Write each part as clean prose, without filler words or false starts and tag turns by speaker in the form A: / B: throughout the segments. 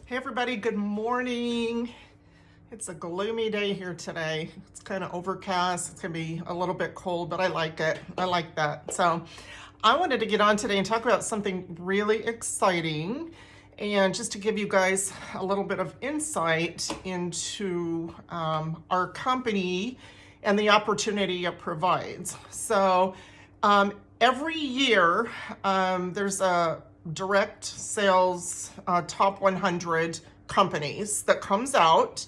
A: Hey everybody, good morning. It's a gloomy day here today. It's kind of overcast. It's gonna be a little bit cold, but I like it. I like that. So I wanted to get on today and talk about something really exciting and just to give you guys a little bit of insight into our company and the opportunity it provides. So every year there's a direct sales top 100 companies that comes out,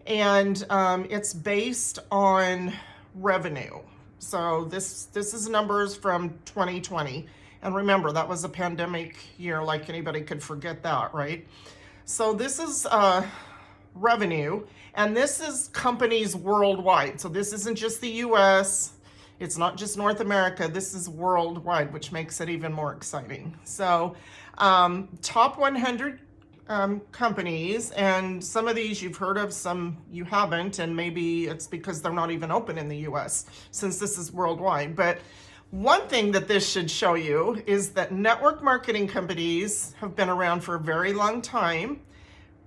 A: and it's based on revenue. So this is numbers from 2020, and remember that was a pandemic year, like anybody could forget that, right? So this is revenue, and this is companies worldwide. So this isn't just the US, it's not just North America, this is worldwide, which makes it even more exciting. So top 100 companies, and some of these you've heard of, some you haven't, and maybe it's because they're not even open in the US since this is worldwide. But one thing that this should show you is that network marketing companies have been around for a very long time,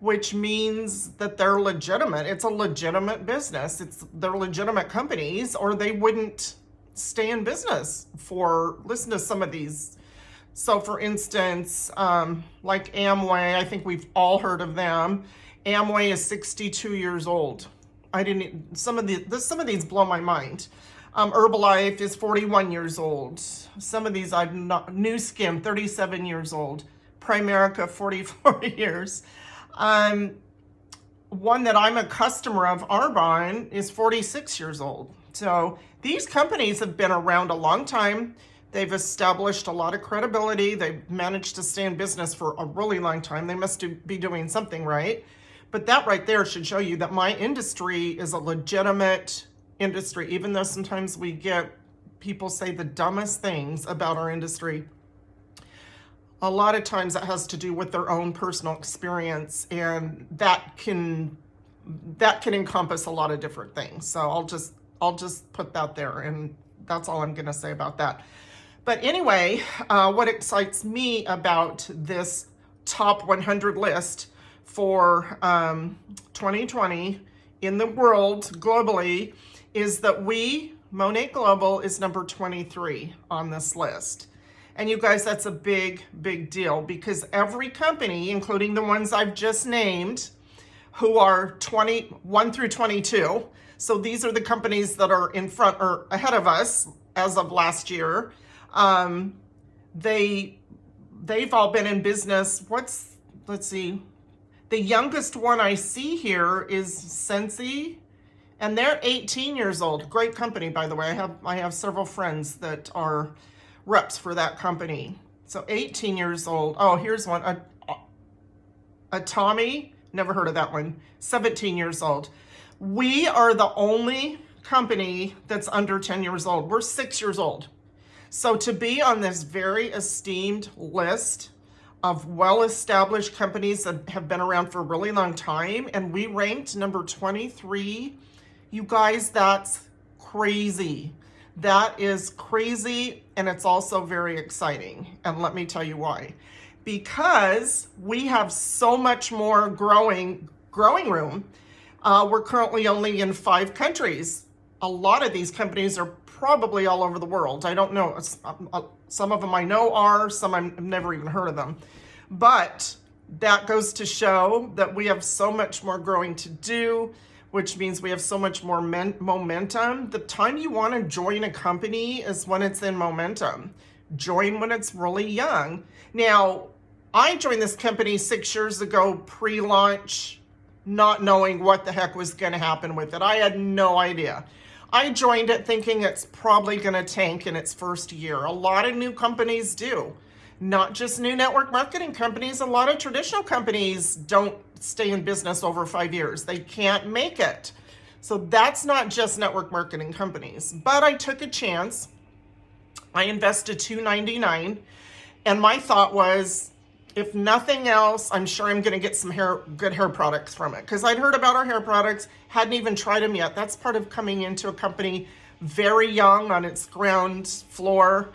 A: which means that they're legitimate. It's a legitimate business. They're legitimate companies, or they wouldn't stay in business. Listen to some of these. So for instance, like Amway, I think we've all heard of them. Amway is 62 years old. Some of these blow my mind. Herbalife is 41 years old. Some of these Nu Skin, 37 years old. Primerica, 44 years. One that I'm a customer of, Arbonne, is 46 years old. So these companies have been around a long time. They've established a lot of credibility. They've managed to stay in business for a really long time. They must be doing something right. But that right there should show you that my industry is a legitimate industry, even though sometimes we get people say the dumbest things about our industry. A lot of times that has to do with their own personal experience, and that can encompass a lot of different things. So I'll just put that there, and that's all I'm going to say about that. But anyway, what excites me about this top 100 list for 2020 in the world globally is that Monat Global is number 23 on this list. And you guys, that's a big, big deal, because every company, including the ones I've just named, who are 21 through 22, so these are the companies that are in front or ahead of us as of last year. They've all been in business. Let's see, the youngest one I see here is Sensi, and they're 18 years old. Great company, by the way. I have several friends that are reps for that company. So 18 years old. Oh, here's one. A Tommy, never heard of that one. 17 years old. We are the only company that's under 10 years old. We're 6 years old. So to be on this very esteemed list of well-established companies that have been around for a really long time, and we ranked number 23, you guys, that's crazy. That is crazy, and it's also very exciting. And let me tell you why. Because we have so much more growing room. We're currently only in 5 countries. A lot of these companies are probably all over the world. I don't know. Some of them I know are, some I've never even heard of them. But that goes to show that we have so much more growing to do, which means we have so much more momentum. The time you want to join a company is when it's in momentum. Join when it's really young. Now, I joined this company 6 years ago, pre-launch, not knowing what the heck was going to happen with it. I had no idea. I joined it thinking it's probably going to tank in its first year. A lot of new companies do. Not just new network marketing companies. A lot of traditional companies don't stay in business over 5 years. They can't make it. So that's not just network marketing companies. But I took a chance. I invested $299, and my thought was, if nothing else, I'm sure I'm going to get some good hair products from it, because I'd heard about our hair products, hadn't even tried them yet. That's part of coming into a company very young on its ground floor.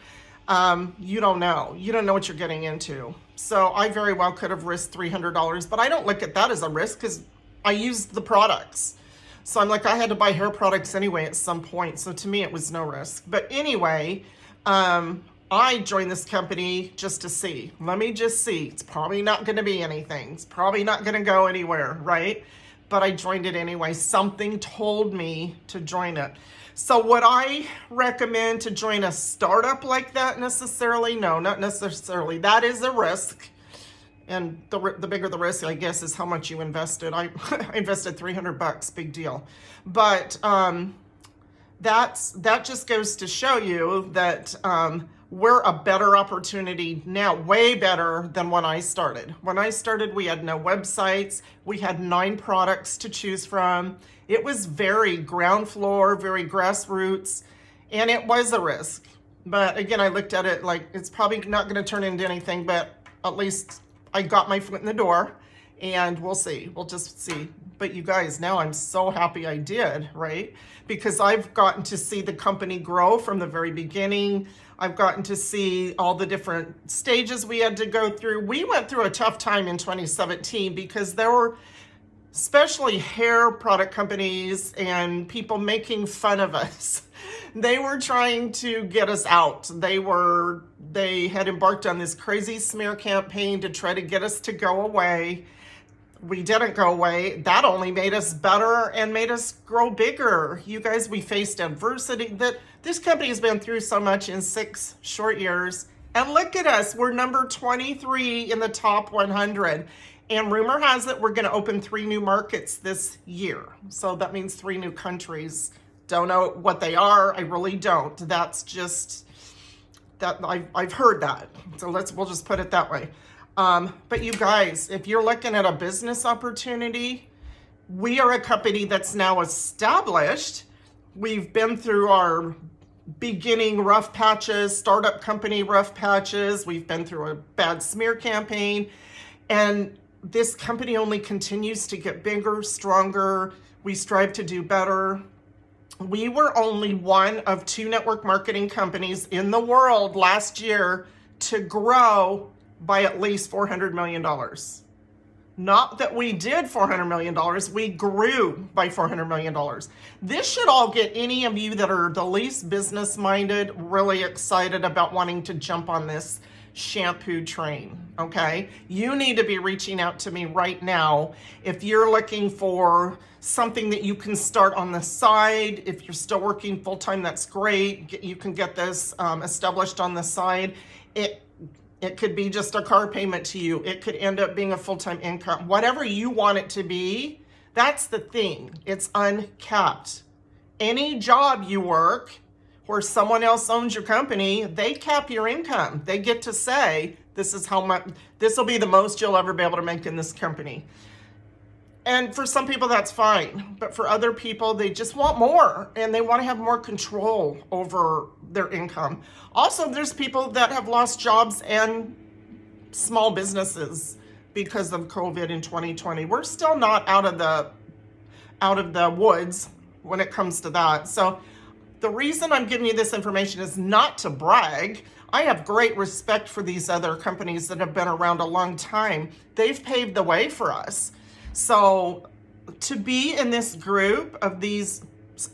A: You don't know. You don't know what you're getting into. So I very well could have risked $300, but I don't look at that as a risk because I used the products. So I'm like, I had to buy hair products anyway at some point. So to me, it was no risk. But anyway, I joined this company just to see. Let me just see. It's probably not going to be anything. It's probably not going to go anywhere, right? But I joined it anyway. Something told me to join it. So would I recommend to join a startup like that necessarily? No, not necessarily. That is a risk. And the bigger the risk, I guess, is how much you invested. I invested $300, big deal. But that just goes to show you that we're a better opportunity now, way better than when I started. When I started, we had no websites. We had 9 products to choose from. It was very ground floor, very grassroots, and it was a risk. But again, I looked at it like it's probably not going to turn into anything, but at least I got my foot in the door, and we'll see. We'll just see. But you guys, now I'm so happy I did, right? Because I've gotten to see the company grow from the very beginning. I've gotten to see all the different stages we had to go through. We went through a tough time in 2017 because there were especially hair product companies and people making fun of us. They were trying to get us out. They had embarked on this crazy smear campaign to try to get us to go away. We didn't go away. That only made us better and made us grow bigger. You guys, we faced adversity. That this company has been through so much in 6 short years. And look at us. We're number 23 in the top 100. And rumor has it we're going to open 3 new markets this year. So that means 3 new countries. Don't know what they are. I really don't. That's just that I've heard that. So we'll just put it that way. But you guys, if you're looking at a business opportunity, we are a company that's now established. We've been through our beginning rough patches, startup company rough patches. We've been through a bad smear campaign, and this company only continues to get bigger, stronger. We strive to do better. We were only one of 2 network marketing companies in the world last year to grow by at least $400 million. Not that we did $400 million, we grew by $400 million. This should all get any of you that are the least business minded really excited about wanting to jump on this shampoo train, okay? You need to be reaching out to me right now. If you're looking for something that you can start on the side, if you're still working full-time, that's great. You can get this established on the side. It could be just a car payment to you. It could end up being a full-time income. Whatever you want it to be, that's the thing. It's uncapped. Any job you work where someone else owns your company, they cap your income. They get to say, this is how much, this will be the most you'll ever be able to make in this company. And for some people, that's fine. But for other people, they just want more and they want to have more control over their income. Also, there's people that have lost jobs and small businesses because of COVID in 2020. We're still not out of the woods when it comes to that. So the reason I'm giving you this information is not to brag. I have great respect for these other companies that have been around a long time. They've paved the way for us. So to be in this group of these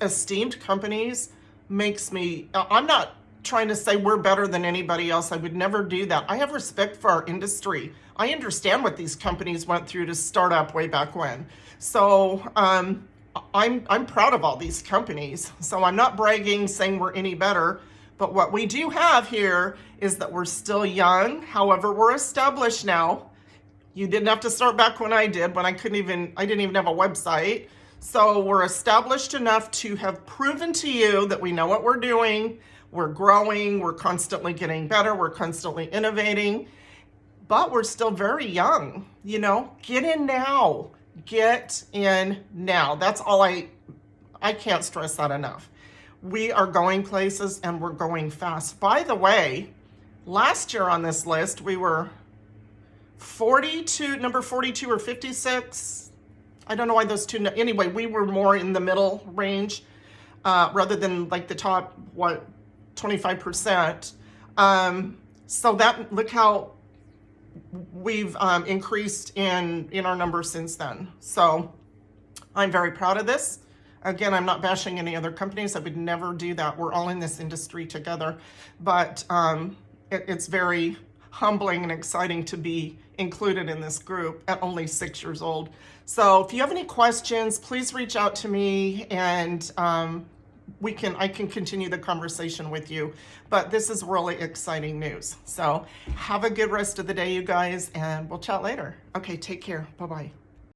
A: esteemed companies makes me, I'm not trying to say we're better than anybody else. I would never do that. I have respect for our industry. I understand what these companies went through to start up way back when. So I'm proud of all these companies. So I'm not bragging saying we're any better. But what we do have here is that we're still young. However, we're established now. You didn't have to start back when I did, when I didn't even have a website. So we're established enough to have proven to you that we know what we're doing. We're growing, we're constantly getting better, we're constantly innovating, but we're still very young, you know? Get in now. Get in now. That's all I can't stress that enough. We are going places and we're going fast. By the way, last year on this list, we were number 42 or 56. I don't know why those two, anyway, we were more in the middle range rather than like the top, 25%. So that, look how we've increased in our numbers since then. So I'm very proud of this. Again, I'm not bashing any other companies. I would never do that. We're all in this industry together. But it's very humbling and exciting to be included in this group at only 6 years old. So if you have any questions, please reach out to me, and I can continue the conversation with you. But this is really exciting news. So have a good rest of the day, you guys, and we'll chat later. Okay, take care. Bye-bye.